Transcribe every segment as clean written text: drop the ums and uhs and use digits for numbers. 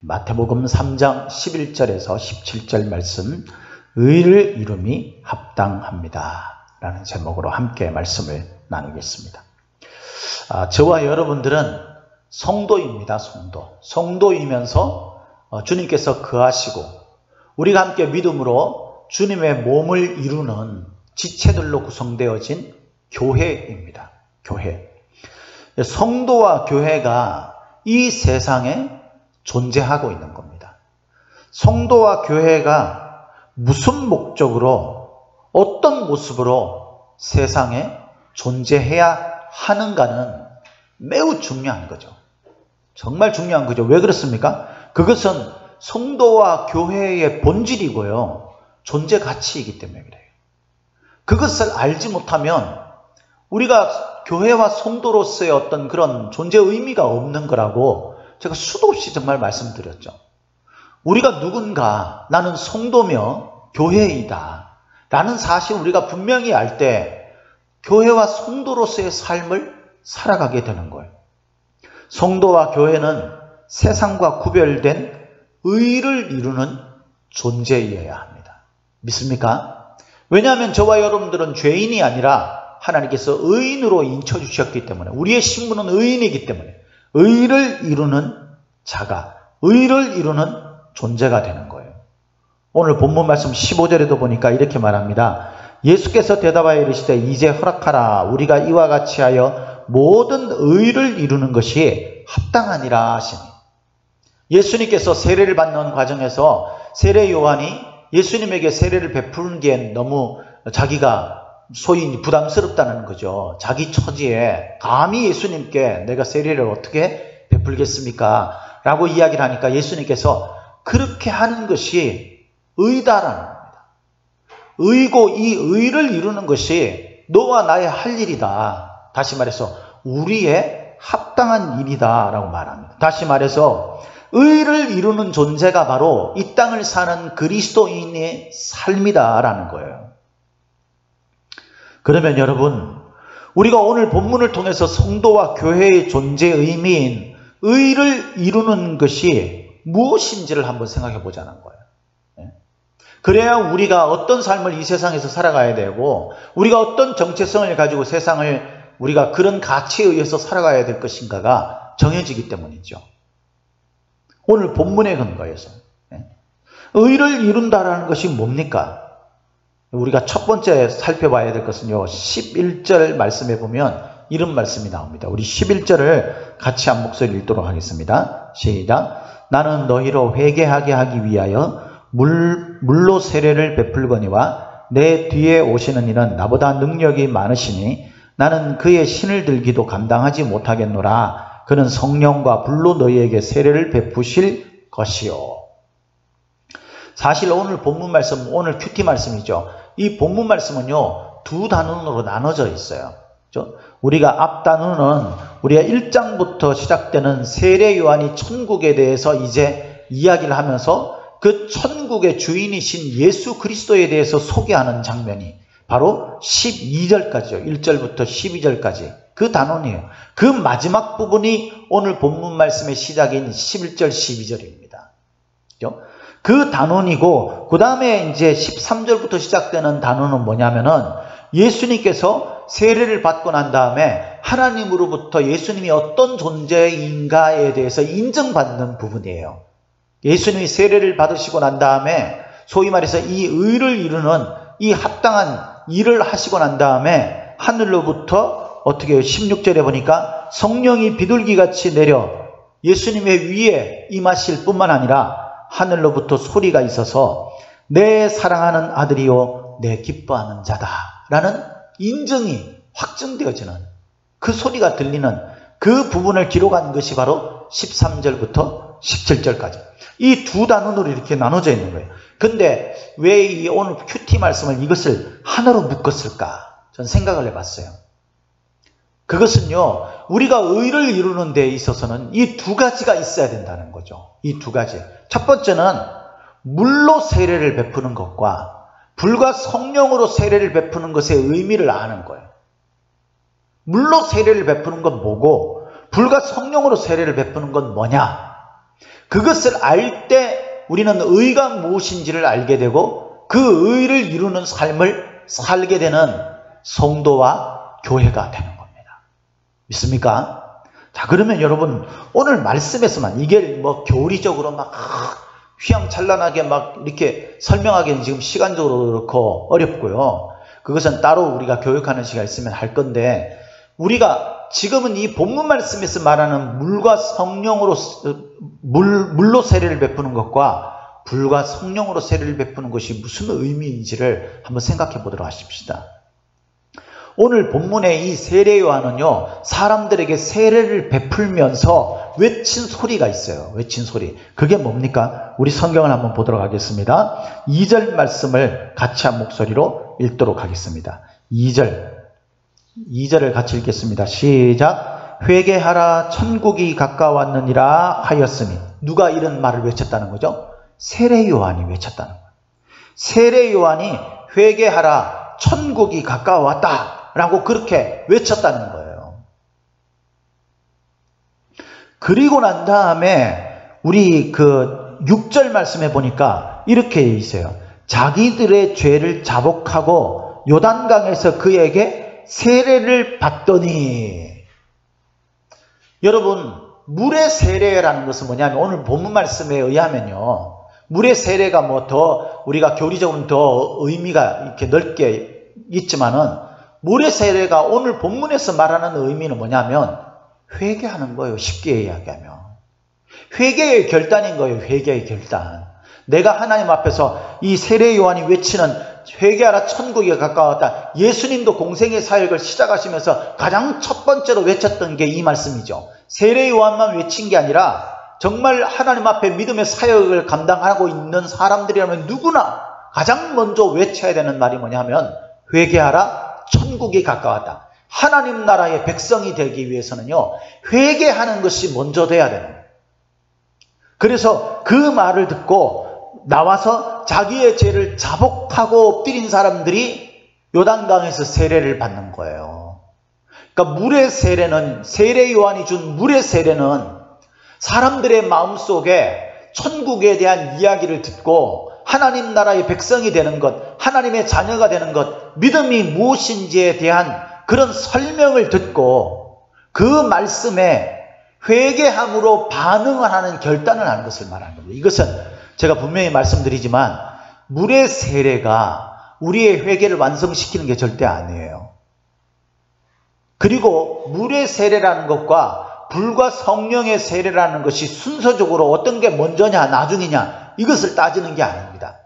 마태복음 3장 11절에서 17절 말씀, 의를 이룸이 합당합니다 라는 제목으로 함께 말씀을 나누겠습니다. 저와 여러분들은 성도입니다. 성도이면서 주님께서 거하시고 우리가 함께 믿음으로 주님의 몸을 이루는 지체들로 구성되어진 교회입니다. 교회. 성도와 교회가 이 세상에 존재하고 있는 겁니다. 성도와 교회가 무슨 목적으로 어떤 모습으로 세상에 존재해야 하는가는 매우 중요한 거죠. 정말 중요한 거죠. 왜 그렇습니까? 그것은 성도와 교회의 본질이고요. 존재 가치이기 때문에 그래요. 그것을 알지 못하면 우리가 교회와 성도로서의 어떤 그런 존재 의미가 없는 거라고 제가 수도 없이 정말 말씀드렸죠. 우리가 누군가, 나는 성도며 교회이다 라는 사실 우리가 분명히 알 때 교회와 성도로서의 삶을 살아가게 되는 거예요. 성도와 교회는 세상과 구별된 의를 이루는 존재이어야 합니다. 믿습니까? 왜냐하면 저와 여러분들은 죄인이 아니라 하나님께서 의인으로 인쳐주셨기 때문에, 우리의 신분은 의인이기 때문에 의를 이루는 자가, 의를 이루는 존재가 되는 거예요. 오늘 본문 말씀 15절에도 보니까 이렇게 말합니다. 예수께서 대답하여 이르시되 이제 허락하라. 우리가 이와 같이 하여 모든 의를 이루는 것이 합당하니라 하시니. 예수님께서 세례를 받는 과정에서 세례 요한이 예수님에게 세례를 베푸기엔 너무 자기가 소위 부담스럽다는 거죠. 자기 처지에 감히 예수님께 내가 세례를 어떻게 베풀겠습니까? 라고 이야기를 하니까 예수님께서 그렇게 하는 것이 의다라는 겁니다. 의고 이 의를 이루는 것이 너와 나의 할 일이다. 다시 말해서 우리의 합당한 일이다 라고 말합니다. 다시 말해서 의를 이루는 존재가 바로 이 땅을 사는 그리스도인의 삶이다 라는 거예요. 그러면 여러분, 우리가 오늘 본문을 통해서 성도와 교회의 존재 의미인 의를 이루는 것이 무엇인지를 한번 생각해 보자는 거예요. 그래야 우리가 어떤 삶을 이 세상에서 살아가야 되고 우리가 어떤 정체성을 가지고 세상을 우리가 그런 가치에 의해서 살아가야 될 것인가가 정해지기 때문이죠. 오늘 본문의 근거에서 의를 이룬다라는 것이 뭡니까? 우리가 첫 번째 살펴봐야 될 것은요, 11절 말씀에 보면 이런 말씀이 나옵니다. 우리 11절을 같이 한 목소리 읽도록 하겠습니다. 시작. 나는 너희로 회개하게 하기 위하여 물로 세례를 베풀거니와 내 뒤에 오시는 이는 나보다 능력이 많으시니 나는 그의 신을 들기도 감당하지 못하겠노라. 그는 성령과 불로 너희에게 세례를 베푸실 것이요. 사실 오늘 본문 말씀, 오늘 큐티 말씀이죠. 이 본문 말씀은요, 두 단원으로 나눠져 있어요. 그렇죠? 우리가 앞 단원은 우리가 1장부터 시작되는 세례 요한이 천국에 대해서 이제 이야기를 하면서 그 천국의 주인이신 예수 그리스도에 대해서 소개하는 장면이 바로 12절까지요. 1절부터 12절까지 그 단원이에요. 그 마지막 부분이 오늘 본문 말씀의 시작인 11절, 12절입니다. 그렇죠? 그 단원이고, 그 다음에 이제 13절부터 시작되는 단원은 뭐냐면은 예수님께서 세례를 받고 난 다음에 하나님으로부터 예수님이 어떤 존재인가에 대해서 인정받는 부분이에요. 예수님이 세례를 받으시고 난 다음에 소위 말해서 이 의를 이루는 이 합당한 일을 하시고 난 다음에 하늘로부터 어떻게 16절에 보니까 성령이 비둘기같이 내려 예수님의 위에 임하실 뿐만 아니라 하늘로부터 소리가 있어서 내 사랑하는 아들이요 내 기뻐하는 자다 라는 인정이 확증되어지는 그 소리가 들리는 그 부분을 기록한 것이 바로 13절부터 17절까지 이 두 단원으로 이렇게 나눠져 있는 거예요. 근데 왜 이 오늘 큐티 말씀을 이것을 하나로 묶었을까? 전 생각을 해봤어요. 그것은요, 우리가 의를 이루는 데 있어서는 이 두 가지가 있어야 된다는 거죠. 이 두 가지. 첫 번째는 물로 세례를 베푸는 것과 불과 성령으로 세례를 베푸는 것의 의미를 아는 거예요. 물로 세례를 베푸는 건 뭐고 불과 성령으로 세례를 베푸는 건 뭐냐? 그것을 알 때 우리는 의가 무엇인지를 알게 되고 그 의를 이루는 삶을 살게 되는 성도와 교회가 되는 겁니다. 믿습니까? 자, 그러면 여러분 오늘 말씀에서만 이게 뭐 교리적으로 막 휘황찬란하게 막 이렇게 설명하기는 지금 시간적으로 그렇고 어렵고요. 그것은 따로 우리가 교육하는 시간이 있으면 할 건데, 우리가 지금은 이 본문 말씀에서 말하는 물과 성령으로 물로 세례를 베푸는 것과 불과 성령으로 세례를 베푸는 것이 무슨 의미인지를 한번 생각해 보도록 하십시다. 오늘 본문의 이 세례 요한은요, 사람들에게 세례를 베풀면서 외친 소리가 있어요. 외친 소리. 그게 뭡니까? 우리 성경을 한번 보도록 하겠습니다. 2절 말씀을 같이 한 목소리로 읽도록 하겠습니다. 2절을 같이 읽겠습니다. 시작. 회개하라, 천국이 가까웠느니라 하였으니. 누가 이런 말을 외쳤다는 거죠? 세례 요한이 외쳤다는 거예요. 세례 요한이 회개하라, 천국이 가까웠다 라고 그렇게 외쳤다는 거예요. 그리고 난 다음에 우리 그 6절 말씀에 보니까 이렇게 있어요. 자기들의 죄를 자복하고 요단강에서 그에게 세례를 받더니. 여러분, 물의 세례라는 것은 뭐냐면 오늘 본문 말씀에 의하면요, 물의 세례가 뭐 더 우리가 교리적으로는 더 의미가 이렇게 넓게 있지만은, 물의 세례가 오늘 본문에서 말하는 의미는 뭐냐면 회개하는 거예요. 쉽게 이야기하면 회개의 결단인 거예요. 회개의 결단. 내가 하나님 앞에서 이 세례 요한이 외치는 회개하라, 천국이 가까웠다. 예수님도 공생의 사역을 시작하시면서 가장 첫 번째로 외쳤던 게 이 말씀이죠. 세례 요한만 외친 게 아니라 정말 하나님 앞에 믿음의 사역을 감당하고 있는 사람들이라면 누구나 가장 먼저 외쳐야 되는 말이 뭐냐면 회개하라, 천국이 가까웠다. 하나님 나라의 백성이 되기 위해서는요, 회개하는 것이 먼저 돼야 되는 거예요. 그래서 그 말을 듣고 나와서 자기의 죄를 자복하고 엎드린 사람들이 요단강에서 세례를 받는 거예요. 그러니까 물의 세례는, 세례 요한이 준 물의 세례는 사람들의 마음속에 천국에 대한 이야기를 듣고 하나님 나라의 백성이 되는 것, 하나님의 자녀가 되는 것, 믿음이 무엇인지에 대한 그런 설명을 듣고 그 말씀에 회개함으로 반응을 하는, 결단을 하는 것을 말하는 겁니다. 이것은 제가 분명히 말씀드리지만 물의 세례가 우리의 회개를 완성시키는 게 절대 아니에요. 그리고 물의 세례라는 것과 불과 성령의 세례라는 것이 순서적으로 어떤 게 먼저냐 나중이냐 이것을 따지는 게 아닙니다.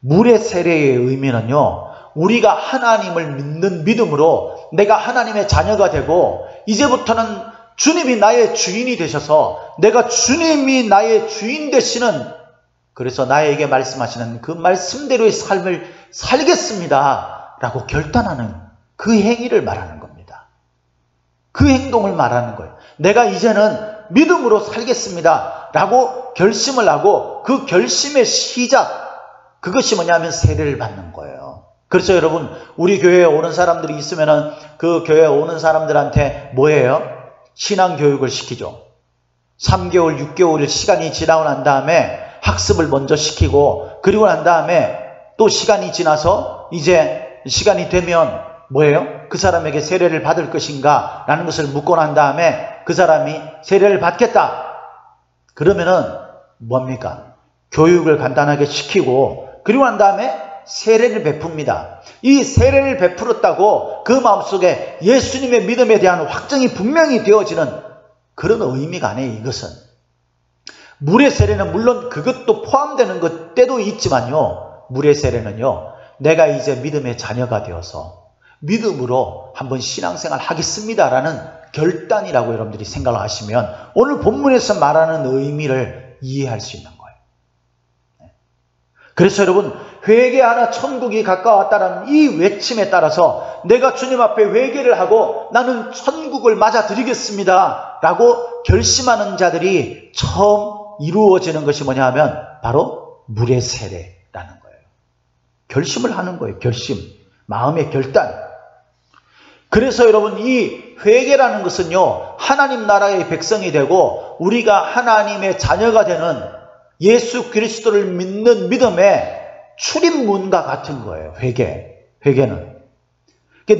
물의 세례의 의미는요, 우리가 하나님을 믿는 믿음으로 내가 하나님의 자녀가 되고 이제부터는 주님이 나의 주인이 되셔서 내가 주님이 나의 주인 되시는, 그래서 나에게 말씀하시는 그 말씀대로의 삶을 살겠습니다 라고 결단하는 그 행위를 말하는 겁니다. 그 행동을 말하는 거예요. 내가 이제는 믿음으로 살겠습니다 라고 결심을 하고 그 결심의 시작, 그것이 뭐냐면 세례를 받는 거예요. 그래서 여러분, 우리 교회에 오는 사람들이 있으면은 그 교회에 오는 사람들한테 뭐예요? 신앙교육을 시키죠. 3개월, 6개월 시간이 지나고 난 다음에 학습을 먼저 시키고, 그리고 난 다음에 또 시간이 지나서 이제 시간이 되면 뭐예요? 그 사람에게 세례를 받을 것인가 라는 것을 묻고 난 다음에 그 사람이 세례를 받겠다 그러면은 뭡니까? 교육을 간단하게 시키고 그리고 난 다음에 세례를 베풉니다. 이 세례를 베풀었다고 그 마음속에 예수님의 믿음에 대한 확정이 분명히 되어지는 그런 의미가 아니에요. 이것은 물의 세례는 물론 그것도 포함되는 것 때도 있지만요, 물의 세례는요, 내가 이제 믿음의 자녀가 되어서 믿음으로 한번 신앙생활 하겠습니다라는 결단이라고 여러분들이 생각을 하시면 오늘 본문에서 말하는 의미를 이해할 수 있는 거예요. 그래서 여러분, 회개하라, 천국이 가까웠다라는 이 외침에 따라서 내가 주님 앞에 회개를 하고 나는 천국을 맞아들이겠습니다 라고 결심하는 자들이 처음 이루어지는 것이 뭐냐 하면 바로 물의 세례라는 거예요. 결심을 하는 거예요. 결심, 마음의 결단. 그래서 여러분, 이 회개라는 것은요, 하나님 나라의 백성이 되고 우리가 하나님의 자녀가 되는 예수 그리스도를 믿는 믿음의 출입문과 같은 거예요. 회개는.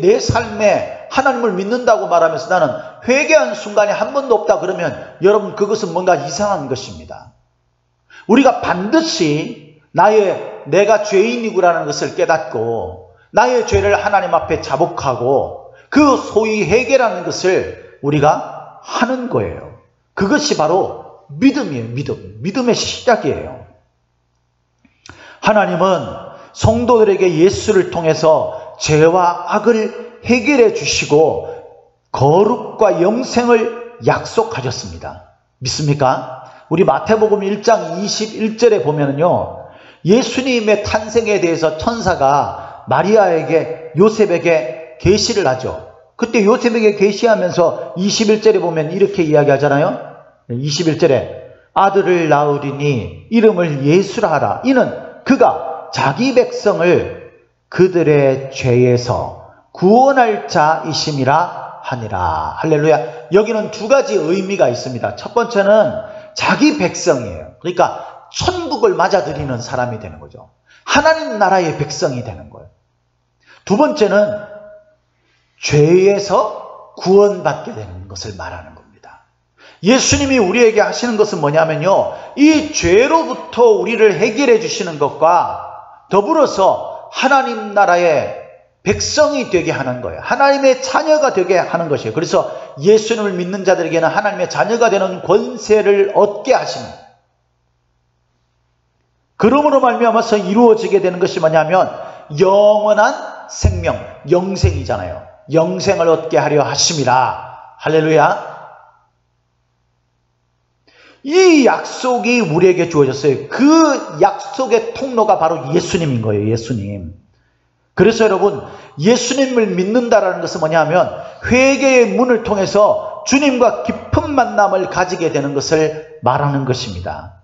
내 삶에 하나님을 믿는다고 말하면서 나는 회개한 순간이 한 번도 없다 그러면 여러분 그것은 뭔가 이상한 것입니다. 우리가 반드시 내가 죄인이구라는 것을 깨닫고 나의 죄를 하나님 앞에 자복하고 그 소위 회개라는 것을 우리가 하는 거예요. 그것이 바로 믿음이에요. 믿음의 시작이에요. 하나님은 성도들에게 예수를 통해서 죄와 악을 해결해 주시고 거룩과 영생을 약속하셨습니다. 믿습니까? 우리 마태복음 1장 21절에 보면은요, 예수님의 탄생에 대해서 천사가 마리아에게 요셉에게 계시를 하죠. 그때 요셉에게 계시하면서 21절에 보면 이렇게 이야기하잖아요. 21절에 아들을 낳으리니 이름을 예수라 하라. 이는 그가 자기 백성을 그들의 죄에서 구원할 자이심이라 하니라. 할렐루야. 여기는 두 가지 의미가 있습니다. 첫 번째는 자기 백성이에요. 그러니까 천국을 맞아들이는 사람이 되는 거죠. 하나님 나라의 백성이 되는 거예요. 두 번째는 죄에서 구원받게 되는 것을 말하는 겁니다. 예수님이 우리에게 하시는 것은 뭐냐면요, 이 죄로부터 우리를 해결해 주시는 것과 더불어서 하나님 나라의 백성이 되게 하는 거예요. 하나님의 자녀가 되게 하는 것이에요. 그래서 예수님을 믿는 자들에게는 하나님의 자녀가 되는 권세를 얻게 하십니다. 그러므로 말미암아서 이루어지게 되는 것이 뭐냐면 영원한 생명, 영생이잖아요. 영생을 얻게 하려 하심이라. 할렐루야. 이 약속이 우리에게 주어졌어요. 그 약속의 통로가 바로 예수님인 거예요. 예수님. 그래서 여러분, 예수님을 믿는다라는 것은 뭐냐면 회개의 문을 통해서 주님과 깊은 만남을 가지게 되는 것을 말하는 것입니다.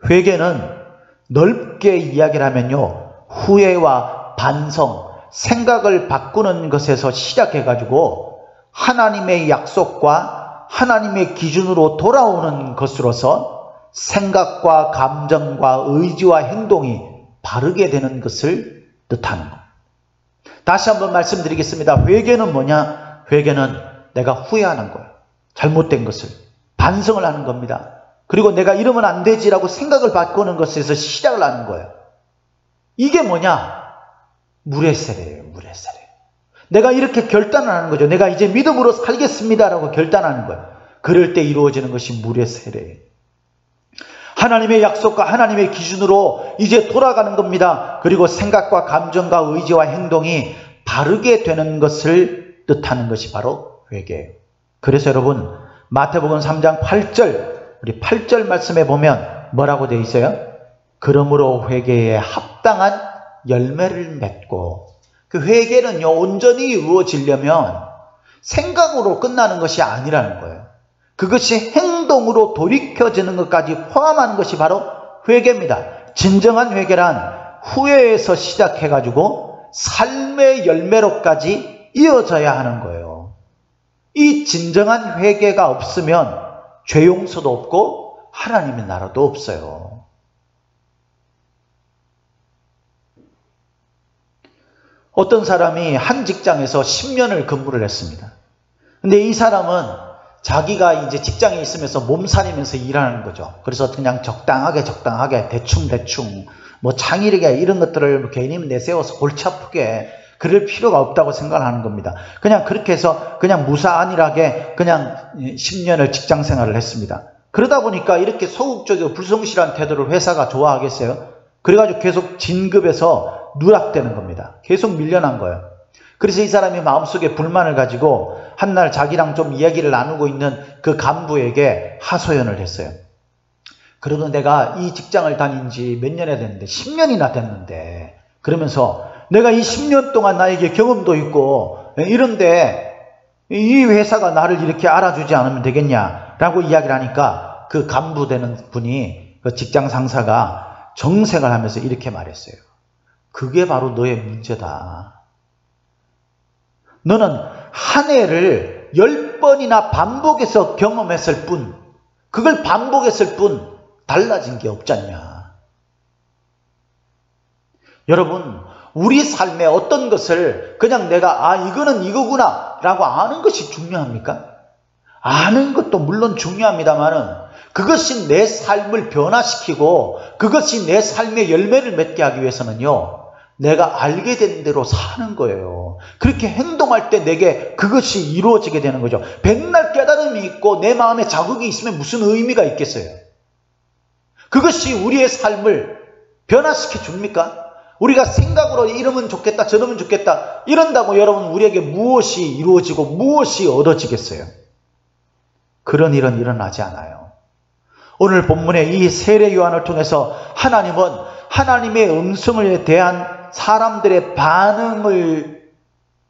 회개는 넓게 이야기를 하면요, 후회와 반성, 생각을 바꾸는 것에서 시작해가지고 하나님의 약속과 하나님의 기준으로 돌아오는 것으로서 생각과 감정과 의지와 행동이 바르게 되는 것을 뜻하는 것. 다시 한번 말씀드리겠습니다. 회개는 뭐냐? 회개는 내가 후회하는 거예요. 잘못된 것을. 반성을 하는 겁니다. 그리고 내가 이러면 안 되지라고 생각을 바꾸는 것에서 시작을 하는 거예요. 이게 뭐냐? 물의 세례예요. 물의 세례. 내가 이렇게 결단을 하는 거죠. 내가 이제 믿음으로 살겠습니다라고 결단하는 거예요. 그럴 때 이루어지는 것이 물의 세례예요. 하나님의 약속과 하나님의 기준으로 이제 돌아가는 겁니다. 그리고 생각과 감정과 의지와 행동이 바르게 되는 것을 뜻하는 것이 바로 회개예요. 그래서 여러분, 마태복음 3장 8절, 우리 8절 말씀에 보면 뭐라고 되어 있어요? 그러므로 회개에 합당한 열매를 맺고. 그 회개는요, 온전히 이루어지려면 생각으로 끝나는 것이 아니라는 거예요. 그것이 행동으로 돌이켜지는 것까지 포함하는 것이 바로 회개입니다. 진정한 회개란 후회에서 시작해가지고 삶의 열매로까지 이어져야 하는 거예요. 이 진정한 회개가 없으면 죄 용서도 없고 하나님의 나라도 없어요. 어떤 사람이 한 직장에서 10년을 근무를 했습니다. 근데 이 사람은 자기가 이제 직장에 있으면서 몸살이면서 일하는 거죠. 그래서 그냥 적당하게 대충 뭐 창의력에 이런 것들을 괜히 내세워서 골치 아프게 그럴 필요가 없다고 생각하는 겁니다. 그냥 그렇게 해서 그냥 무사안일하게 그냥 10년을 직장 생활을 했습니다. 그러다 보니까 이렇게 소극적이고 불성실한 태도를 회사가 좋아하겠어요? 그래가지고 계속 진급해서 누락되는 겁니다. 계속 밀려난 거예요. 그래서 이 사람이 마음속에 불만을 가지고 한날 자기랑 좀 이야기를 나누고 있는 그 간부에게 하소연을 했어요. 그래도 내가 이 직장을 다닌 지 몇 년이 됐는데 10년이나 됐는데 그러면서 내가 이 10년 동안 나에게 경험도 있고 이런데 이 회사가 나를 이렇게 알아주지 않으면 되겠냐라고 이야기를 하니까 그 간부 되는 분이, 그 직장 상사가 정색을 하면서 이렇게 말했어요. 그게 바로 너의 문제다. 너는 한 해를 10번이나 반복해서 경험했을 뿐, 그걸 반복했을 뿐 달라진 게 없잖냐. 여러분, 우리 삶의 어떤 것을 그냥 내가 이거는 이거구나 라고 아는 것이 중요합니까? 아는 것도 물론 중요합니다만은 그것이 내 삶을 변화시키고 그것이 내 삶의 열매를 맺게 하기 위해서는요, 내가 알게 된 대로 사는 거예요. 그렇게 행동할 때 내게 그것이 이루어지게 되는 거죠. 백날 깨달음이 있고 내 마음에 자극이 있으면 무슨 의미가 있겠어요? 그것이 우리의 삶을 변화시켜 줍니까? 우리가 생각으로 이러면 좋겠다, 저러면 좋겠다 이런다고 여러분 우리에게 무엇이 이루어지고 무엇이 얻어지겠어요? 그런 일은 일어나지 않아요. 오늘 본문의 이 세례 요한을 통해서 하나님은 하나님의 음성에 대한 사람들의 반응을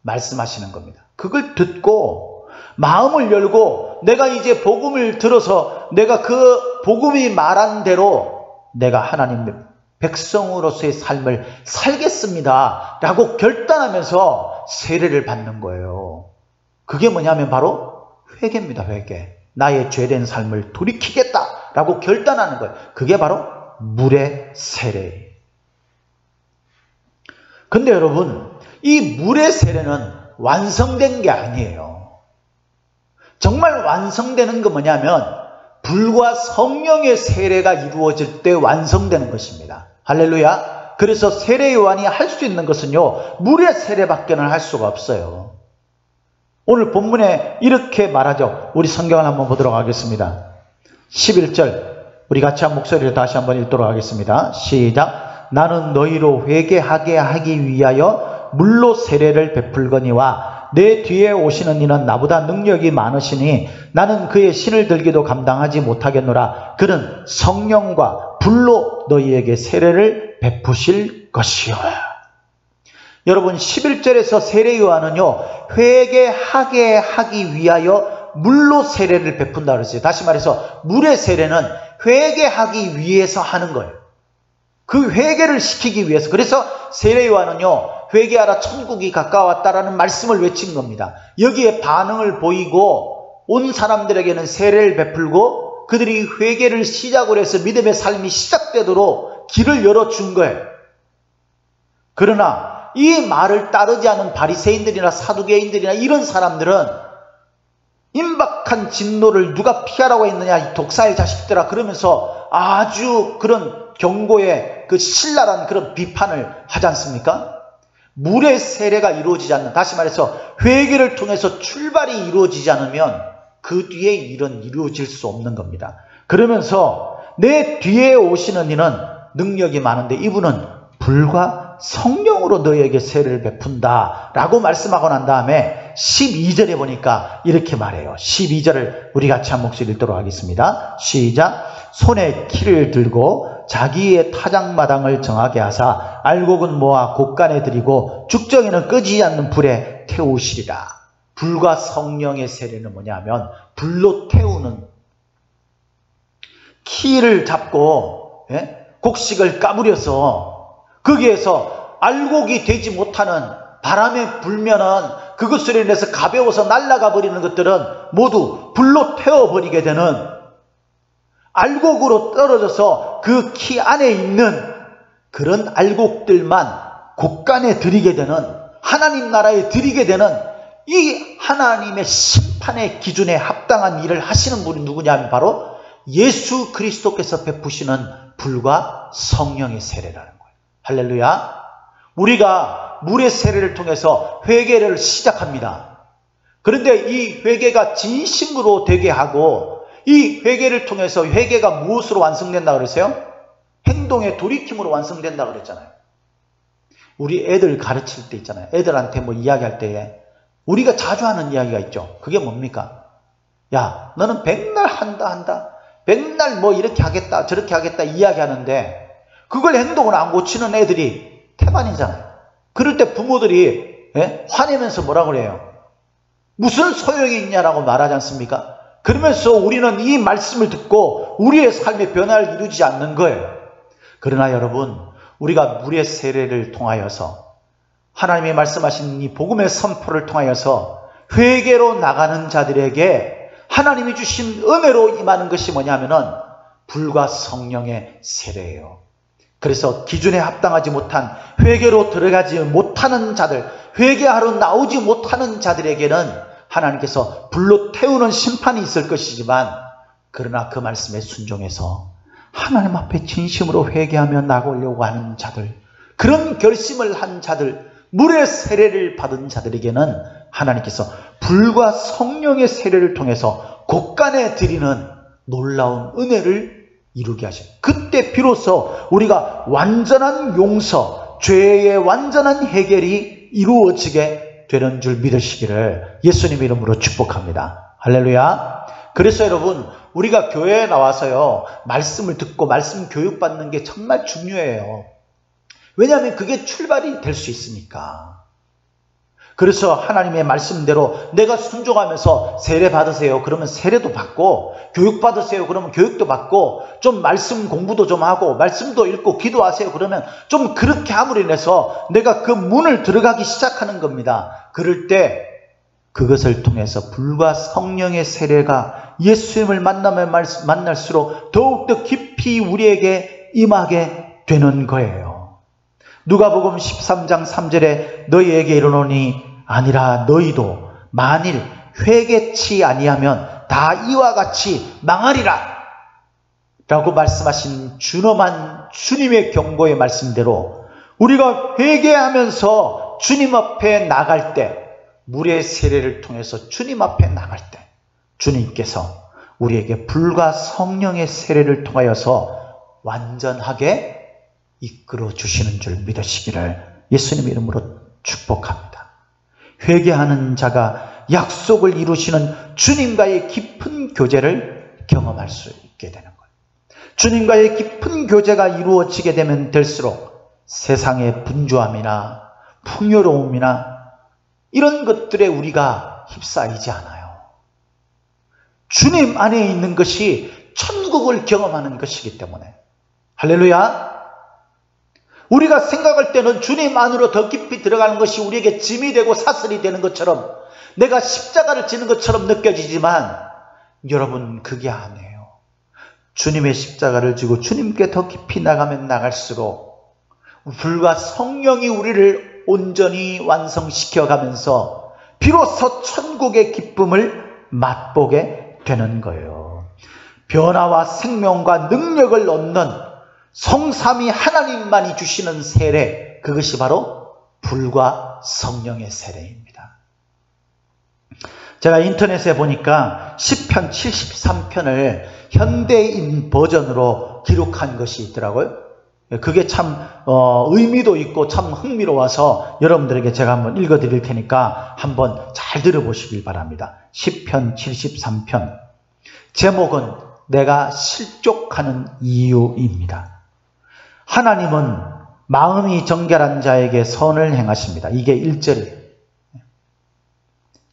말씀하시는 겁니다. 그걸 듣고 마음을 열고 내가 이제 복음을 들어서 내가 그 복음이 말한 대로 내가 하나님의 백성으로서의 삶을 살겠습니다 라고 결단하면서 세례를 받는 거예요. 그게 뭐냐면 바로 회개입니다. 회개. 나의 죄된 삶을 돌이키겠다 라고 결단하는 거예요. 그게 바로 물의 세례예요. 근데 여러분, 이 물의 세례는 완성된 게 아니에요. 정말 완성되는 건 뭐냐면 불과 성령의 세례가 이루어질 때 완성되는 것입니다. 할렐루야. 그래서 세례 요한이 할 수 있는 것은요, 물의 세례밖에는 할 수가 없어요. 오늘 본문에 이렇게 말하죠. 우리 성경을 한번 보도록 하겠습니다. 11절 우리 같이 한 목소리를 다시 한번 읽도록 하겠습니다. 시작. 나는 너희로 회개하게 하기 위하여 물로 세례를 베풀거니와 내 뒤에 오시는 이는 나보다 능력이 많으시니 나는 그의 신을 들기도 감당하지 못하겠노라. 그는 성령과 불로 너희에게 세례를 베푸실 것이요. 여러분, 11절에서 세례 요한은요, 회개하게 하기 위하여 물로 세례를 베푼다 그랬어요. 다시 말해서 물의 세례는 회개하기 위해서 하는 거예요. 그 회개를 시키기 위해서. 그래서 세례 요한은요, 회개하라 천국이 가까웠다라는 말씀을 외친 겁니다. 여기에 반응을 보이고 온 사람들에게는 세례를 베풀고 그들이 회개를 시작으로 해서 믿음의 삶이 시작되도록 길을 열어준 거예요. 그러나 이 말을 따르지 않은 바리새인들이나 사두개인들이나 이런 사람들은 임박한 진노를 누가 피하라고 했느냐, 이 독사의 자식들아, 그러면서 아주 그런 경고의 그 신랄한 그런 비판을 하지 않습니까? 물의 세례가 이루어지지 않는, 다시 말해서 회개를 통해서 출발이 이루어지지 않으면 그 뒤에 일은 이루어질 수 없는 겁니다. 그러면서 내 뒤에 오시는 이는 능력이 많은데 이분은 불과 성령으로 너희에게 세례를 베푼다 라고 말씀하고 난 다음에 12절에 보니까 이렇게 말해요. 12절을 우리 같이 한 목소리 읽도록 하겠습니다. 시작. 손에 키를 들고 자기의 타작마당을 정하게 하사 알곡은 모아 곡간에 들이고 죽정이는 끄지지 않는 불에 태우시리라. 불과 성령의 세례는 뭐냐면 불로 태우는, 키를 잡고 곡식을 까부려서 거기에서 알곡이 되지 못하는, 바람에 불면은 그것으로 인해서 가벼워서 날아가 버리는 것들은 모두 불로 태워버리게 되는, 알곡으로 떨어져서 그 키 안에 있는 그런 알곡들만 곡간에 들이게 되는, 하나님 나라에 들이게 되는 이 하나님의 심판의 기준에 합당한 일을 하시는 분이 누구냐면 바로 예수 그리스도께서 베푸시는 불과 성령의 세례라는 거예요. 할렐루야. 우리가 물의 세례를 통해서 회개를 시작합니다. 그런데 이 회개가 진심으로 되게 하고 이 회개를 통해서, 회개가 무엇으로 완성된다 그랬어요? 행동의 돌이킴으로 완성된다 그랬잖아요. 우리 애들 가르칠 때 있잖아요. 애들한테 뭐 이야기할 때에 우리가 자주 하는 이야기가 있죠. 그게 뭡니까? 야, 너는 백날 한다. 백날 뭐 이렇게 하겠다 저렇게 하겠다 이야기하는데 그걸 행동을 안 고치는 애들이 태반이잖아요. 그럴 때 부모들이 화내면서 뭐라 그래요? 무슨 소용이 있냐라고 말하지 않습니까? 그러면서 우리는 이 말씀을 듣고 우리의 삶의 변화를 이루지 않는 거예요. 그러나 여러분, 우리가 물의 세례를 통하여서 하나님이 말씀하신 이 복음의 선포를 통하여서 회개로 나가는 자들에게 하나님이 주신 은혜로 임하는 것이 뭐냐면은 불과 성령의 세례예요. 그래서 기준에 합당하지 못한, 회개로 들어가지 못하는 자들, 회개하러 나오지 못하는 자들에게는 하나님께서 불로 태우는 심판이 있을 것이지만, 그러나 그 말씀에 순종해서 하나님 앞에 진심으로 회개하며 나가려고 하는 자들, 그런 결심을 한 자들, 물의 세례를 받은 자들에게는 하나님께서 불과 성령의 세례를 통해서 곳간에 드리는 놀라운 은혜를 이루게 하셔요. 그때 비로소 우리가 완전한 용서, 죄의 완전한 해결이 이루어지게 되는 줄 믿으시기를 예수님 이름으로 축복합니다. 할렐루야. 그래서 여러분, 우리가 교회에 나와서요, 말씀을 듣고 말씀 교육받는 게 정말 중요해요. 왜냐하면 그게 출발이 될 수 있으니까. 그래서 하나님의 말씀대로 내가 순종하면서 세례 받으세요 그러면 세례도 받고, 교육 받으세요 그러면 교육도 받고, 좀 말씀 공부도 좀 하고 말씀도 읽고 기도하세요 그러면 좀 그렇게 함으로 인해서 내가 그 문을 들어가기 시작하는 겁니다. 그럴 때 그것을 통해서 불과 성령의 세례가 예수님을 만나면 만날수록 더욱더 깊이 우리에게 임하게 되는 거예요. 누가복음 13장 3절에 너희에게 이르노니 아니라 너희도 만일 회개치 아니하면 다 이와 같이 망하리라 라고 말씀하신 준엄한 주님의 경고의 말씀대로 우리가 회개하면서 주님 앞에 나갈 때, 물의 세례를 통해서 주님 앞에 나갈 때 주님께서 우리에게 불과 성령의 세례를 통하여서 완전하게 이끌어 주시는 줄 믿으시기를 예수님 이름으로 축복합니다. 회개하는 자가 약속을 이루시는 주님과의 깊은 교제를 경험할 수 있게 되는 거예요. 주님과의 깊은 교제가 이루어지게 되면 될수록 세상의 분주함이나 풍요로움이나 이런 것들에 우리가 휩싸이지 않아요. 주님 안에 있는 것이 천국을 경험하는 것이기 때문에. 할렐루야. 우리가 생각할 때는 주님 안으로 더 깊이 들어가는 것이 우리에게 짐이 되고 사슬이 되는 것처럼, 내가 십자가를 지는 것처럼 느껴지지만 여러분, 그게 아니에요. 주님의 십자가를 지고 주님께 더 깊이 나가면 나갈수록 불과 성령이 우리를 온전히 완성시켜 가면서 비로소 천국의 기쁨을 맛보게 되는 거예요. 변화와 생명과 능력을 얻는 성삼위 하나님만이 주시는 세례, 그것이 바로 불과 성령의 세례입니다. 제가 인터넷에 보니까 시편 73편을 현대인 버전으로 기록한 것이 있더라고요. 그게 참 의미도 있고 참 흥미로워서 여러분들에게 제가 한번 읽어드릴 테니까 한번 잘 들어보시길 바랍니다. 시편 73편 제목은 내가 실족하는 이유입니다. 하나님은 마음이 정결한 자에게 선을 행하십니다. 이게 1절이에요.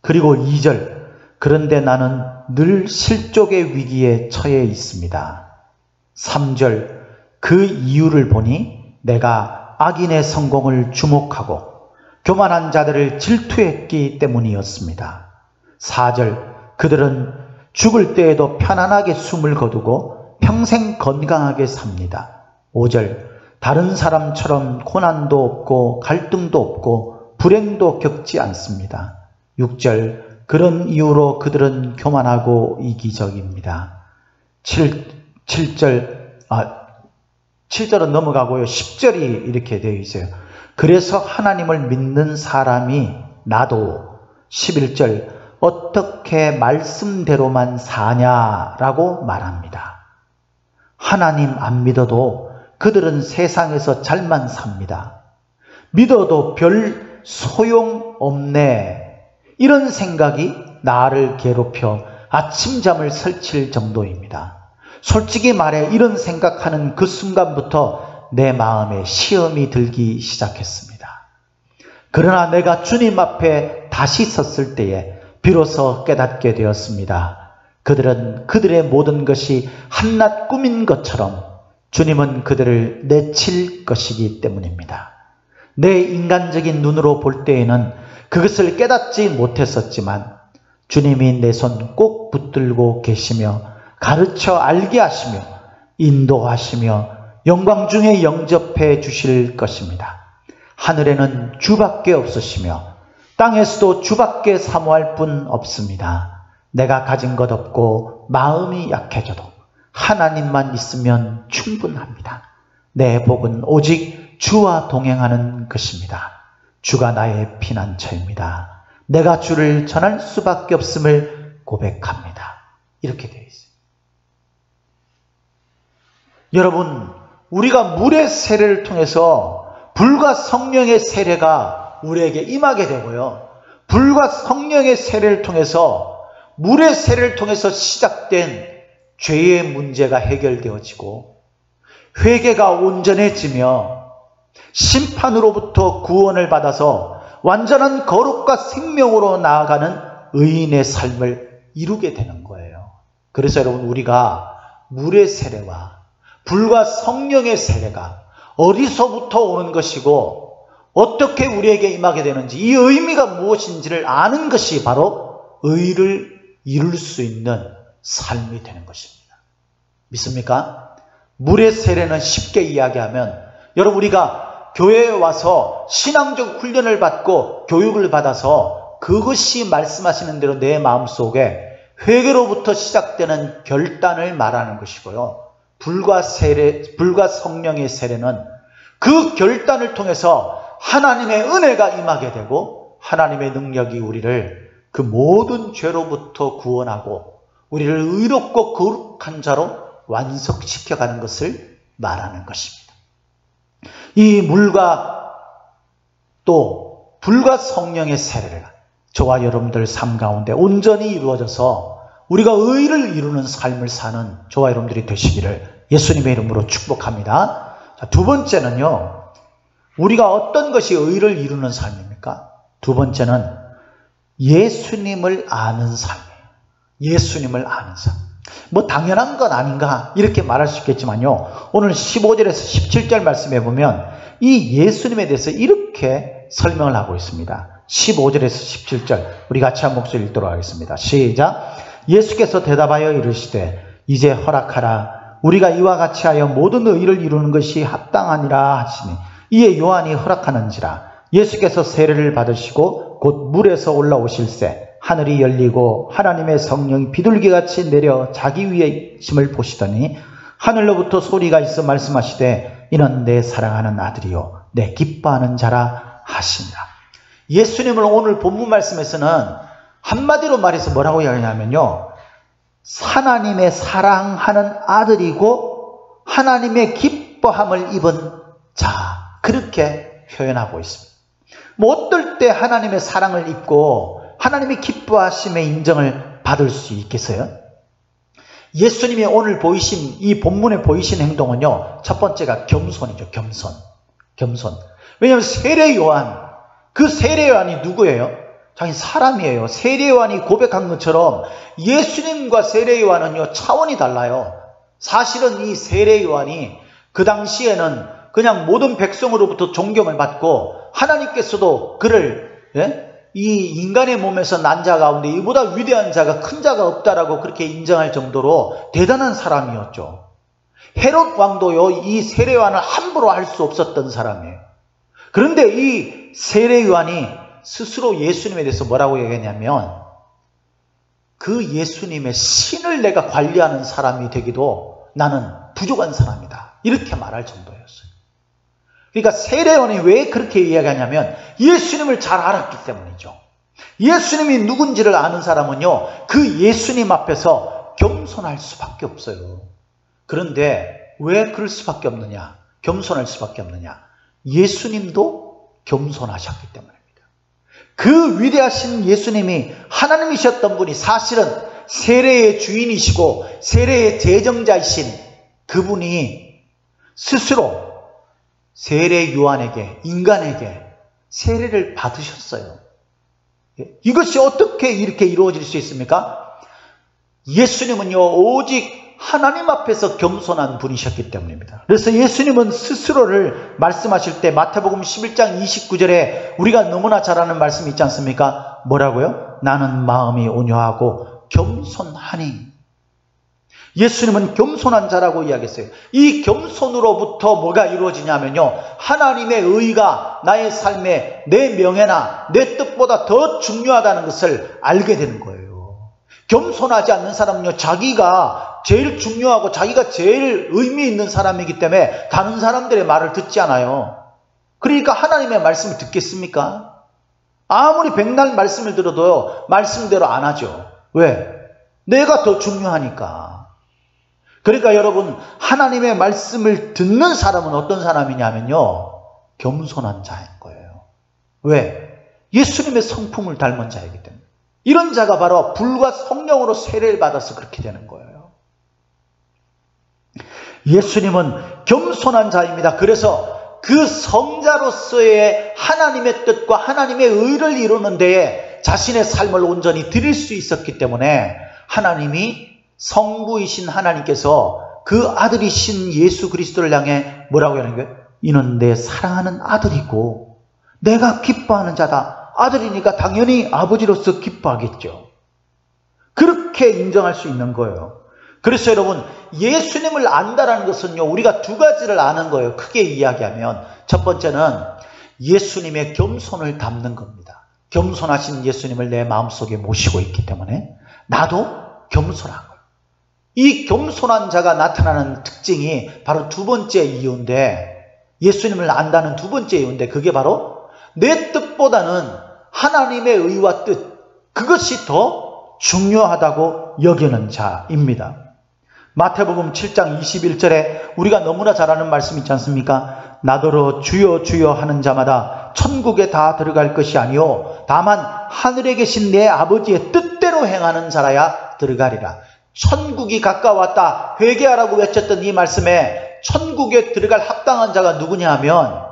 그리고 2절, 그런데 나는 늘 실족의 위기에 처해 있습니다. 3절, 그 이유를 보니 내가 악인의 성공을 주목하고 교만한 자들을 질투했기 때문이었습니다. 4절, 그들은 죽을 때에도 편안하게 숨을 거두고 평생 건강하게 삽니다. 5절, 다른 사람처럼 고난도 없고 갈등도 없고 불행도 겪지 않습니다. 6절, 그런 이유로 그들은 교만하고 이기적입니다. 7절은 넘어가고요. 10절이 이렇게 되어 있어요. 그래서 하나님을 믿는 사람이 나도 11절, 어떻게 말씀대로만 사냐라고 말합니다. 하나님 안 믿어도 그들은 세상에서 잘만 삽니다. 믿어도 별 소용없네. 이런 생각이 나를 괴롭혀 아침잠을 설칠 정도입니다. 솔직히 말해 이런 생각하는 그 순간부터 내 마음에 시험이 들기 시작했습니다. 그러나 내가 주님 앞에 다시 섰을 때에 비로소 깨닫게 되었습니다. 그들은 그들의 모든 것이 한낱 꿈인 것처럼 주님은 그들을 내칠 것이기 때문입니다. 내 인간적인 눈으로 볼 때에는 그것을 깨닫지 못했었지만 주님이 내 손 꼭 붙들고 계시며 가르쳐 알게 하시며 인도하시며 영광 중에 영접해 주실 것입니다. 하늘에는 주밖에 없으시며 땅에서도 주밖에 사모할 분 없습니다. 내가 가진 것 없고 마음이 약해져도 하나님만 있으면 충분합니다. 내 복은 오직 주와 동행하는 것입니다. 주가 나의 피난처입니다. 내가 주를 전할 수밖에 없음을 고백합니다. 이렇게 되어 있어요. 여러분, 우리가 물의 세례를 통해서 불과 성령의 세례가 우리에게 임하게 되고요. 불과 성령의 세례를 통해서 물의 세례를 통해서 시작된 죄의 문제가 해결되어지고 회개가 온전해지며 심판으로부터 구원을 받아서 완전한 거룩과 생명으로 나아가는 의인의 삶을 이루게 되는 거예요. 그래서 여러분, 우리가 물의 세례와 불과 성령의 세례가 어디서부터 오는 것이고 어떻게 우리에게 임하게 되는지, 이 의미가 무엇인지를 아는 것이 바로 의를 이룰 수 있는 삶이 되는 것입니다. 믿습니까? 물의 세례는 쉽게 이야기하면, 여러분, 우리가 교회에 와서 신앙적 훈련을 받고 교육을 받아서 그것이 말씀하시는 대로 내 마음속에 회개로부터 시작되는 결단을 말하는 것이고요. 불과 성령의 세례는 그 결단을 통해서 하나님의 은혜가 임하게 되고 하나님의 능력이 우리를 그 모든 죄로부터 구원하고 우리를 의롭고 거룩한 자로 완성시켜가는 것을 말하는 것입니다. 이 물과 또 불과 성령의 세례를 저와 여러분들 삶 가운데 온전히 이루어져서 우리가 의를 이루는 삶을 사는 저와 여러분들이 되시기를 예수님의 이름으로 축복합니다. 자, 두 번째는요, 우리가 어떤 것이 의를 이루는 삶입니까? 두 번째는 예수님을 아는 삶이에요. 예수님을 아는 삶. 뭐 당연한 건 아닌가 이렇게 말할 수 있겠지만요, 오늘 15절에서 17절 말씀해 보면 이 예수님에 대해서 이렇게 설명을 하고 있습니다. 15절에서 17절 우리 같이 한 목소리 읽도록 하겠습니다. 시작. 예수께서 대답하여 이르시되 이제 허락하라. 우리가 이와 같이 하여 모든 의를 이루는 것이 합당하니라 하시니 이에 요한이 허락하는지라. 예수께서 세례를 받으시고 곧 물에서 올라오실새 하늘이 열리고 하나님의 성령이 비둘기같이 내려 자기 위에 심을 보시더니 하늘로부터 소리가 있어 말씀하시되 이는 내 사랑하는 아들이요 내 기뻐하는 자라 하시니라. 예수님을 오늘 본문 말씀에서는 한마디로 말해서 뭐라고 이야기하냐면요, 하나님의 사랑하는 아들이고 하나님의 기뻐함을 입은 자, 그렇게 표현하고 있습니다. 뭐 어떨 때 하나님의 사랑을 입고 하나님의 기뻐하심의 인정을 받을 수 있겠어요? 예수님이 오늘 보이신 이 본문에 보이신 행동은요, 첫 번째가 겸손이죠. 겸손. 왜냐하면 세례 요한, 그 세례 요한이 누구예요? 자기 사람이에요. 세례 요한이 고백한 것처럼 예수님과 세례 요한은요, 차원이 달라요. 사실은 이 세례 요한이 그 당시에는 그냥 모든 백성으로부터 존경을 받고 하나님께서도 그를 이 인간의 몸에서 난 자 가운데 이보다 위대한 자가 큰 자가 없다라고 그렇게 인정할 정도로 대단한 사람이었죠. 헤롯 왕도요, 이 세례 요한을 함부로 할 수 없었던 사람이에요. 그런데 이 세례 요한이 스스로 예수님에 대해서 뭐라고 얘기했냐면, 그 예수님의 신을 내가 관리하는 사람이 되기도 나는 부족한 사람이다, 이렇게 말할 정도였어요. 그러니까 세례 요한이 왜 그렇게 이야기하냐면 예수님을 잘 알았기 때문이죠. 예수님이 누군지를 아는 사람은요, 그 예수님 앞에서 겸손할 수밖에 없어요. 그런데 왜 그럴 수밖에 없느냐, 겸손할 수밖에 없느냐, 예수님도 겸손하셨기 때문입니다. 그 위대하신 예수님이 하나님이셨던 분이 사실은 세례의 주인이시고 세례의 제정자이신 그분이 스스로 세례 요한에게, 인간에게 세례를 받으셨어요. 이것이 어떻게 이렇게 이루어질 수 있습니까? 예수님은요, 오직 하나님 앞에서 겸손한 분이셨기 때문입니다. 그래서 예수님은 스스로를 말씀하실 때 마태복음 11장 29절에 우리가 너무나 잘 아는 말씀이 있지 않습니까? 뭐라고요? 나는 마음이 온유하고 겸손하니. 예수님은 겸손한 자라고 이야기했어요. 이 겸손으로부터 뭐가 이루어지냐면요, 하나님의 의가 나의 삶에 내 명예나 내 뜻보다 더 중요하다는 것을 알게 되는 거예요. 겸손하지 않는 사람은요, 자기가 제일 중요하고 자기가 제일 의미 있는 사람이기 때문에 다른 사람들의 말을 듣지 않아요. 그러니까 하나님의 말씀을 듣겠습니까? 아무리 백날 말씀을 들어도요, 말씀대로 안 하죠. 왜? 내가 더 중요하니까. 그러니까 여러분, 하나님의 말씀을 듣는 사람은 어떤 사람이냐면요, 겸손한 자인 거예요. 왜? 예수님의 성품을 닮은 자이기 때문에. 이런 자가 바로 불과 성령으로 세례를 받아서 그렇게 되는 거예요. 예수님은 겸손한 자입니다. 그래서 그 성자로서의 하나님의 뜻과 하나님의 의를 이루는 데에 자신의 삶을 온전히 드릴 수 있었기 때문에 하나님이, 성부이신 하나님께서 그 아들이신 예수 그리스도를 향해 뭐라고 하는 거예요? 이는 내 사랑하는 아들이고 내가 기뻐하는 자다. 아들이니까 당연히 아버지로서 기뻐하겠죠. 그렇게 인정할 수 있는 거예요. 그래서 여러분, 예수님을 안다라는 것은요, 우리가 두 가지를 아는 거예요. 크게 이야기하면 첫 번째는 예수님의 겸손을 담는 겁니다. 겸손하신 예수님을 내 마음속에 모시고 있기 때문에 나도 겸손한 거예요. 이 겸손한 자가 나타나는 특징이 바로 두 번째 이유인데, 예수님을 안다는 두 번째 이유인데, 그게 바로 내 뜻보다는 하나님의 의와 뜻, 그것이 더 중요하다고 여기는 자입니다. 마태복음 7장 21절에 우리가 너무나 잘 아는 말씀 있지 않습니까? 나더러 주여 주여 하는 자마다 천국에 다 들어갈 것이 아니요 다만 하늘에 계신 내 아버지의 뜻대로 행하는 자라야 들어가리라. 천국이 가까웠다, 회개하라고 외쳤던 이 말씀에 천국에 들어갈 합당한 자가 누구냐 하면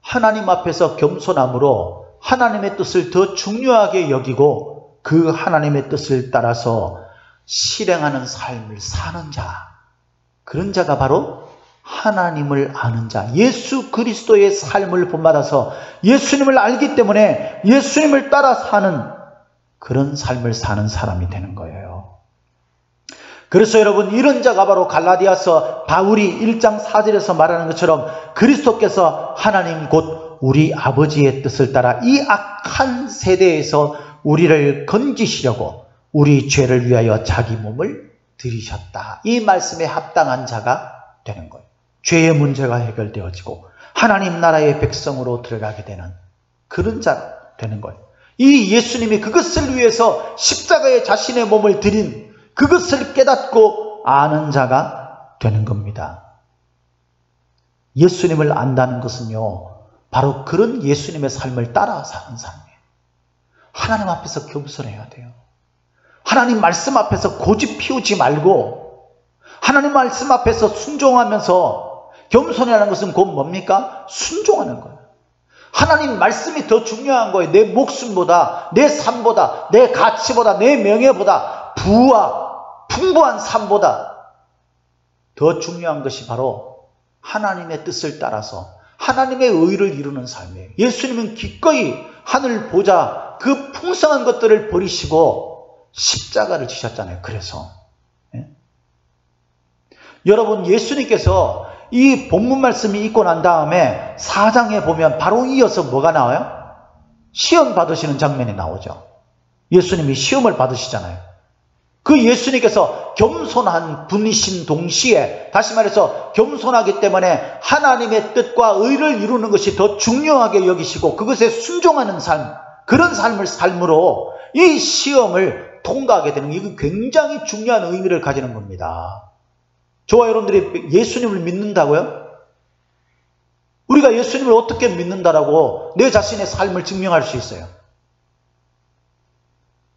하나님 앞에서 겸손함으로 하나님의 뜻을 더 중요하게 여기고 그 하나님의 뜻을 따라서 실행하는 삶을 사는 자, 그런 자가 바로 하나님을 아는 자, 예수 그리스도의 삶을 본받아서 예수님을 알기 때문에 예수님을 따라 사는 그런 삶을 사는 사람이 되는 거예요. 그래서 여러분, 이런 자가 바로 갈라디아서 바울이 1장 4절에서 말하는 것처럼 그리스도께서 하나님 곧 우리 아버지의 뜻을 따라 이 악한 세대에서 우리를 건지시려고 우리 죄를 위하여 자기 몸을 들이셨다. 이 말씀에 합당한 자가 되는 거예요. 죄의 문제가 해결되어지고 하나님 나라의 백성으로 들어가게 되는 그런 자가 되는 거예요. 이 예수님이 그것을 위해서 십자가에 자신의 몸을 드린 그것을 깨닫고 아는 자가 되는 겁니다. 예수님을 안다는 것은요, 바로 그런 예수님의 삶을 따라 사는 삶이에요. 하나님 앞에서 겸손해야 돼요. 하나님 말씀 앞에서 고집 피우지 말고 하나님 말씀 앞에서 순종하면서, 겸손이라는 것은 곧 뭡니까? 순종하는 거예요. 하나님 말씀이 더 중요한 거예요. 내 목숨보다, 내 삶보다, 내 가치보다, 내 명예보다, 부와 풍부한 삶보다 더 중요한 것이 바로 하나님의 뜻을 따라서 하나님의 의를 이루는 삶이에요. 예수님은 기꺼이 하늘 보좌 그 풍성한 것들을 버리시고 십자가를 지셨잖아요. 그래서 여러분, 예수님께서 이 본문 말씀이 있고 난 다음에 4장에 보면 바로 이어서 뭐가 나와요? 시험 받으시는 장면이 나오죠. 예수님이 시험을 받으시잖아요. 그 예수님께서 겸손한 분이신 동시에, 다시 말해서 겸손하기 때문에 하나님의 뜻과 의를 이루는 것이 더 중요하게 여기시고 그것에 순종하는 삶, 그런 삶으로 이 시험을 통과하게 되는, 이거 굉장히 중요한 의미를 가지는 겁니다. 저와 여러분들이 예수님을 믿는다고요? 우리가 예수님을 어떻게 믿는다라고 내 자신의 삶을 증명할 수 있어요?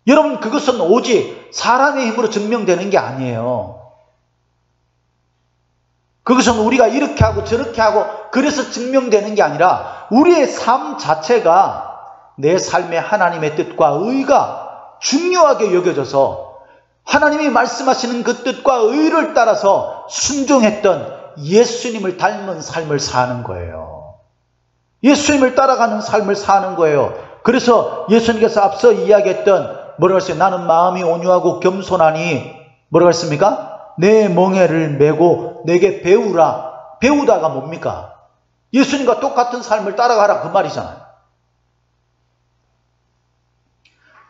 여러분, 그것은 오직 사람의 힘으로 증명되는 게 아니에요. 그것은 우리가 이렇게 하고 저렇게 하고 그래서 증명되는 게 아니라 우리의 삶 자체가 내 삶의 하나님의 뜻과 의가 중요하게 여겨져서 하나님이 말씀하시는 그 뜻과 의를 따라서 순종했던 예수님을 닮은 삶을 사는 거예요. 예수님을 따라가는 삶을 사는 거예요. 그래서 예수님께서 앞서 이야기했던 뭐라고 했어요? 나는 마음이 온유하고 겸손하니 뭐라고 했습니까? 내 멍에를 메고 내게 배우라. 배우다가 뭡니까? 예수님과 똑같은 삶을 따라가라 그 말이잖아요.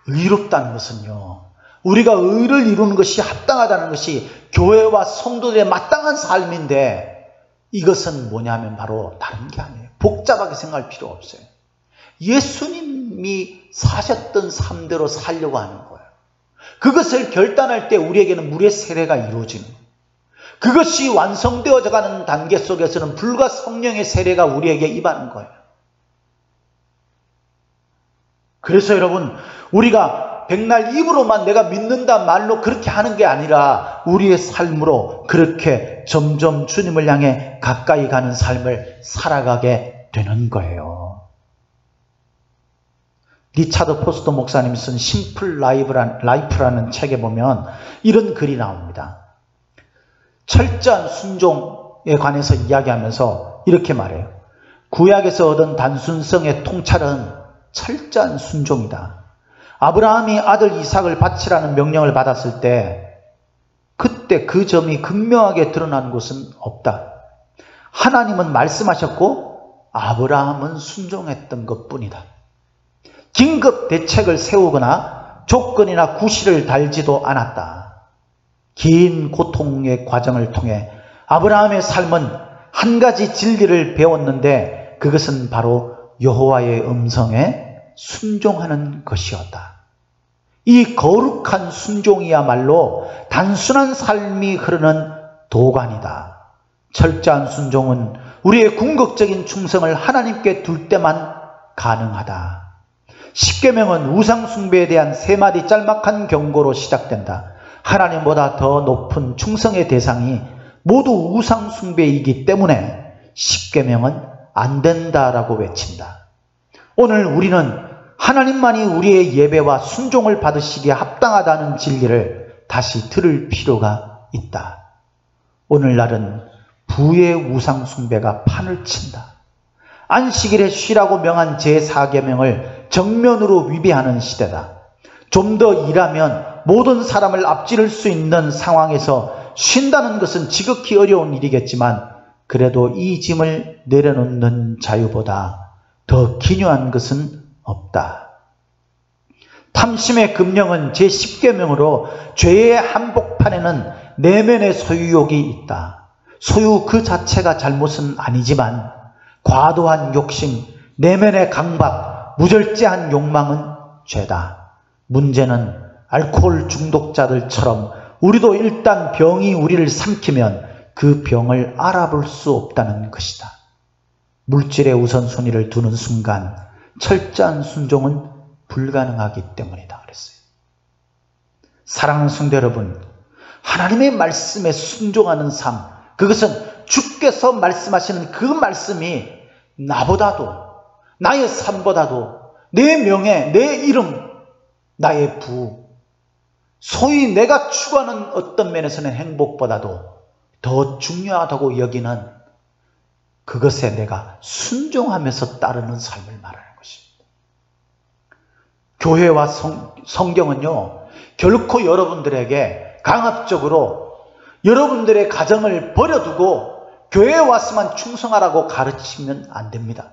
의롭다는 것은요, 우리가 의를 이루는 것이 합당하다는 것이 교회와 성도들의 마땅한 삶인데, 이것은 뭐냐면 바로 다른 게 아니에요. 복잡하게 생각할 필요 없어요. 예수님이 사셨던 삶대로 살려고 하는 거예요. 그것을 결단할 때 우리에게는 물의 세례가 이루어지는 거예요. 그것이 완성되어져 가는 단계 속에서는 불과 성령의 세례가 우리에게 임하는 거예요. 그래서 여러분, 우리가 백날 입으로만 내가 믿는다 말로 그렇게 하는 게 아니라 우리의 삶으로 그렇게 점점 주님을 향해 가까이 가는 삶을 살아가게 되는 거예요. 리차드 포스터 목사님이 쓴 심플 라이프라는 책에 보면 이런 글이 나옵니다. 철저한 순종에 관해서 이야기하면서 이렇게 말해요. 구약에서 얻은 단순성의 통찰은 철저한 순종이다. 아브라함이 아들 이삭을 바치라는 명령을 받았을 때 그때 그 점이 극명하게 드러난 곳은 없다. 하나님은 말씀하셨고 아브라함은 순종했던 것뿐이다. 긴급 대책을 세우거나 조건이나 구실을 달지도 않았다. 긴 고통의 과정을 통해 아브라함의 삶은 한 가지 진리를 배웠는데 그것은 바로 여호와의 음성에 순종하는 것이었다. 이 거룩한 순종이야말로 단순한 삶이 흐르는 도관이다. 철저한 순종은 우리의 궁극적인 충성을 하나님께 둘 때만 가능하다. 십계명은 우상 숭배에 대한 세 마디 짤막한 경고로 시작된다. 하나님보다 더 높은 충성의 대상이 모두 우상 숭배이기 때문에 십계명은 안 된다라고 외친다. 오늘 우리는 하나님만이 우리의 예배와 순종을 받으시기에 합당하다는 진리를 다시 들을 필요가 있다. 오늘날은 부의 우상 숭배가 판을 친다. 안식일에 쉬라고 명한 제4계명을 정면으로 위배하는 시대다. 좀 더 일하면 모든 사람을 앞지를 수 있는 상황에서 쉰다는 것은 지극히 어려운 일이겠지만 그래도 이 짐을 내려놓는 자유보다 더 기묘한 것은 없다. 탐심의 금령은 제10계명으로 죄의 한복판에는 내면의 소유욕이 있다. 소유 그 자체가 잘못은 아니지만 과도한 욕심, 내면의 강박, 무절제한 욕망은 죄다. 문제는 알코올 중독자들처럼 우리도 일단 병이 우리를 삼키면 그 병을 알아볼 수 없다는 것이다. 물질의 우선순위를 두는 순간 철저한 순종은 불가능하기 때문이다 그랬어요. 사랑하는 성도 여러분, 하나님의 말씀에 순종하는 삶, 그것은 주께서 말씀하시는 그 말씀이 나보다도, 나의 삶보다도, 내 명예, 내 이름, 나의 부, 소위 내가 추구하는 어떤 면에서는 행복보다도 더 중요하다고 여기는 그것에 내가 순종하면서 따르는 삶을 말하는 것입니다. 교회와 성경은요, 결코 여러분들에게 강압적으로 여러분들의 가정을 버려두고 교회에 와서만 충성하라고 가르치면 안 됩니다.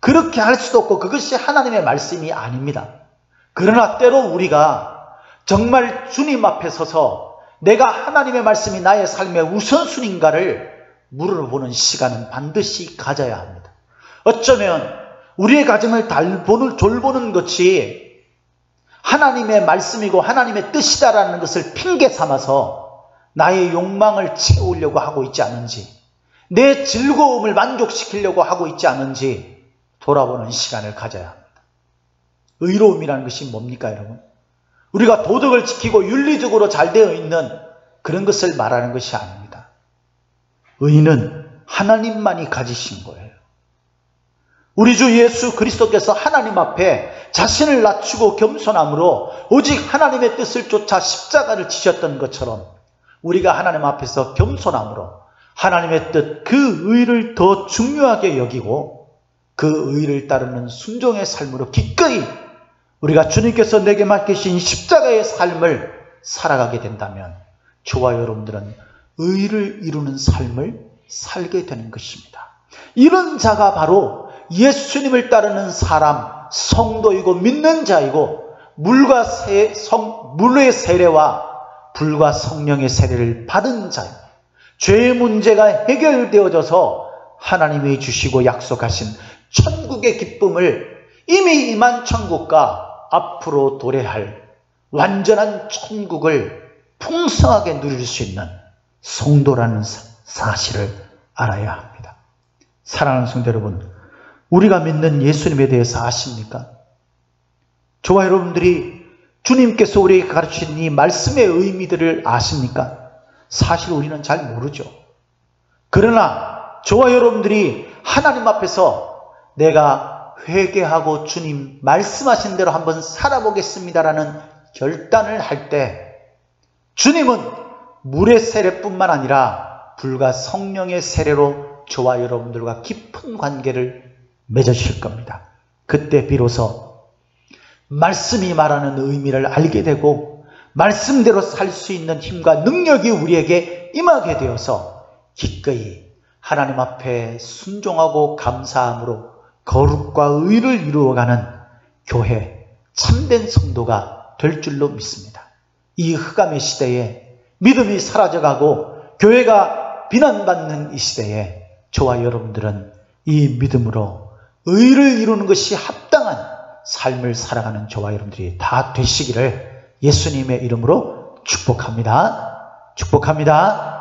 그렇게 할 수도 없고 그것이 하나님의 말씀이 아닙니다. 그러나 때로 우리가 정말 주님 앞에 서서 내가 하나님의 말씀이 나의 삶의 우선순위인가를 물어보는 시간은 반드시 가져야 합니다. 어쩌면 우리의 가정을 돌보는 것이 하나님의 말씀이고 하나님의 뜻이다라는 것을 핑계 삼아서 나의 욕망을 채우려고 하고 있지 않은지, 내 즐거움을 만족시키려고 하고 있지 않은지 돌아보는 시간을 가져야 합니다. 의로움이라는 것이 뭡니까 여러분? 우리가 도덕을 지키고 윤리적으로 잘 되어 있는 그런 것을 말하는 것이 아닙니다. 의는 하나님만이 가지신 거예요. 우리 주 예수 그리스도께서 하나님 앞에 자신을 낮추고 겸손함으로 오직 하나님의 뜻을 쫓아 십자가를 지셨던 것처럼 우리가 하나님 앞에서 겸손함으로 하나님의 뜻, 그 의를 더 중요하게 여기고 그 의를 따르는 순종의 삶으로 기꺼이 우리가 주님께서 내게 맡기신 십자가의 삶을 살아가게 된다면 저와 여러분들은 의를 이루는 삶을 살게 되는 것입니다. 이런 자가 바로 예수님을 따르는 사람, 성도이고 믿는 자이고 물의 세례와 불과 성령의 세례를 받은 자입니다. 죄의 문제가 해결되어져서 하나님이 주시고 약속하신 천국의 기쁨을 이미 임한 천국과 앞으로 도래할 완전한 천국을 풍성하게 누릴 수 있는 성도라는 사실을 알아야 합니다. 사랑하는 성도 여러분, 우리가 믿는 예수님에 대해서 아십니까? 저와 여러분들이 주님께서 우리에게 가르치신 이 말씀의 의미들을 아십니까? 사실 우리는 잘 모르죠. 그러나 저와 여러분들이 하나님 앞에서 내가 회개하고 주님 말씀하신 대로 한번 살아보겠습니다라는 결단을 할 때 주님은 물의 세례뿐만 아니라 불과 성령의 세례로 저와 여러분들과 깊은 관계를 맺으실 겁니다. 그때 비로소 말씀이 말하는 의미를 알게 되고 말씀대로 살 수 있는 힘과 능력이 우리에게 임하게 되어서 기꺼이 하나님 앞에 순종하고 감사함으로 거룩과 의를 이루어가는 교회, 참된 성도가 될 줄로 믿습니다. 이 흑암의 시대에 믿음이 사라져가고 교회가 비난받는 이 시대에 저와 여러분들은 이 믿음으로 의를 이루는 것이 합당한 삶을 살아가는 저와 여러분들이 다 되시기를 예수님의 이름으로 축복합니다. 축복합니다.